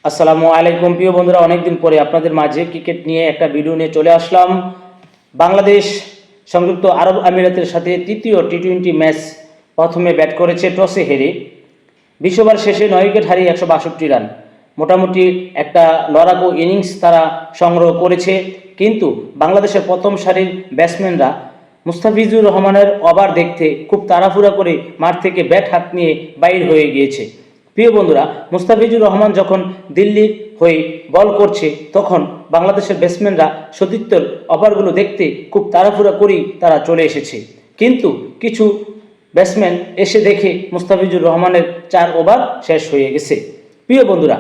আসসালামু আলাইকুম প্রিয় বন্ধুরা, অনেকদিন পরে আপনাদের মাঝে ক্রিকেট নিয়ে একটা ভিডিও নিয়ে চলে আসলাম। বাংলাদেশ সংযুক্ত আরব আমিরাতের সাথে তৃতীয় টি-20 ম্যাচ প্রথমে ব্যাট করেছে, টসে হেরে 20 ওভার শেষে 9 উইকেট হারিয়ে 162 রান। মোটামুটি একটা লড়াকু ইনিংস তারা সংগ্রহ করেছে, কিন্তু বাংলাদেশের প্রথম সারির ব্যাটসম্যানরা মুস্তাফিজুর রহমানের ওভার দেখতে খুব তাড়াহুড়া করে মাঠ থেকে ব্যাট হাত নিয়ে বাইর হয়ে গিয়েছে। প্রিয় বন্ধুরা, মুস্তাফিজুর রহমান যখন দিল্লির হয়ে বল করছে তখন বাংলাদেশের ব্যাটসম্যানরা সতীর্থর ওভারগুলো দেখতে খুব তাড়াহুড়া করেই তারা চলে এসেছে, কিন্তু কিছু ব্যাটসম্যান এসে দেখে মুস্তাফিজুর রহমানের 4 ওভার শেষ হয়ে গেছে। প্রিয় বন্ধুরা,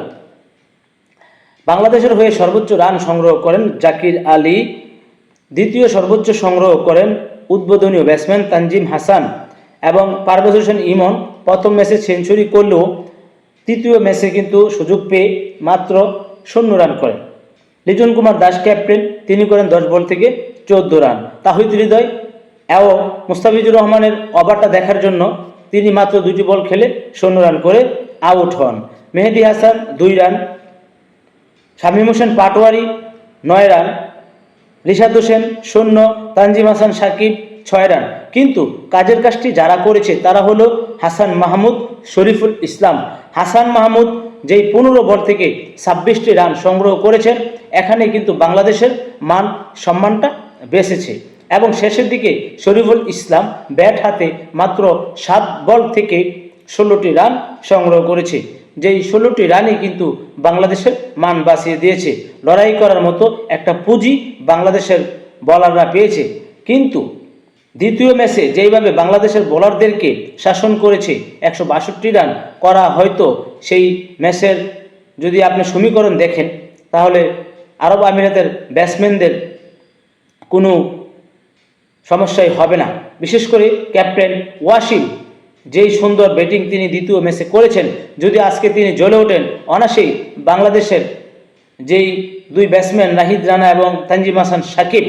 বাংলাদেশের হয়ে সর্বোচ্চ রান সংগ্রহ করেন জাকির আলী, দ্বিতীয় সর্বোচ্চ সংগ্রহ করেন উদ্বোধনীয় ব্যাটসম্যান তানজিম হাসান, এবং পারভেজ হোসেন ইমন প্রথম ম্যাচে সেঞ্চুরি করলেও তৃতীয় ম্যাচে কিন্তু সুযোগ পেয়ে মাত্র 0 রান করেন। লিটন কুমার দাস ক্যাপ্টেন, তিনি করেন 10 বল থেকে 14 রান। তাহিদ হৃদয় এবং মুস্তাফিজুর রহমানের ওভারটা দেখার জন্য তিনি মাত্র 2টি বল খেলে 0 রান করে আউট হন। Mehedi Hasan 2 run, Shamim Hossain Patwari 9 run, Rishad Hossain 0, Tanzim Hasan Sakib 6 run. কিন্তু কাজের কাজটি যারা করেছে তারা হলো হাসান মাহমুদ, শরীফুল ইসলাম। হাসান মাহমুদ যেই 15 বল থেকে 26টি রান সংগ্রহ করেছেন, এখানে কিন্তু বাংলাদেশের মান সম্মানটা বেঁচেছে। এবং শেষের দিকে শরীফুল ইসলাম ব্যাট হাতে মাত্র 7 বল থেকে 16টি রান সংগ্রহ করেছে, যেই 16টি রানই কিন্তু বাংলাদেশের মান বাঁচিয়ে দিয়েছে। লড়াই করার মতো একটা পুঁজি বাংলাদেশের বোলাররা পেয়েছে। কিন্তু দ্বিতীয় ম্যাচে যেইভাবে বাংলাদেশের বোলারদেরকে শাসন করেছে, 162 রান করা, হয়তো সেই ম্যাচের যদি আপনি সমীকরণ দেখেন তাহলে আরব আমিরাতের ব্যাটসম্যানদের কোনো সমস্যাই হবে না। বিশেষ করে ক্যাপ্টেন ওয়াসিম যেই সুন্দর ব্যাটিং তিনি দ্বিতীয় ম্যাচে করেছেন, যদি আজকে তিনি জ্বলে ওঠেন, অনায়াসেই বাংলাদেশের যেই 2 ব্যাটসম্যান নাহিদ রানা এবং তানজিম হাসান সাকিব,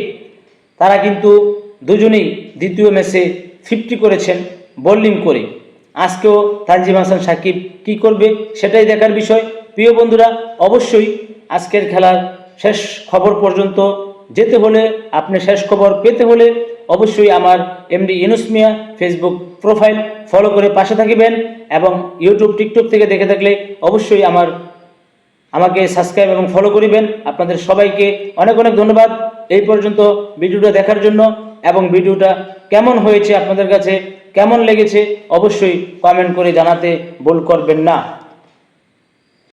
তারা কিন্তু দুজনেই দ্বিতীয় ম্যাচে 50 করেছেন বোলিং করে। আজকেও তানজিম হাসান সাকিব কি করবে সেটাই দেখার বিষয়। প্রিয় বন্ধুরা, অবশ্যই আজকের খেলার শেষ খবর পর্যন্ত যেতে হলে, আপনি শেষ খবর পেতে হলে অবশ্যই আমার এমডি ইউনুস মিয়া ফেসবুক প্রোফাইল ফলো করে পাশে থাকবেন, এবং ইউটিউব টিকটক থেকে দেখে থাকলে অবশ্যই আমাকে সাবস্ক্রাইব এবং ফলো করিবেন। আপনাদের সবাইকে অনেক অনেক ধন্যবাদ এই পর্যন্ত ভিডিওটা দেখার জন্য। এবং ভিডিওটা কেমন হয়েছে, আপনাদের কাছে কেমন লেগেছে অবশ্যই কমেন্ট করে জানাতে ভুল করবেন না।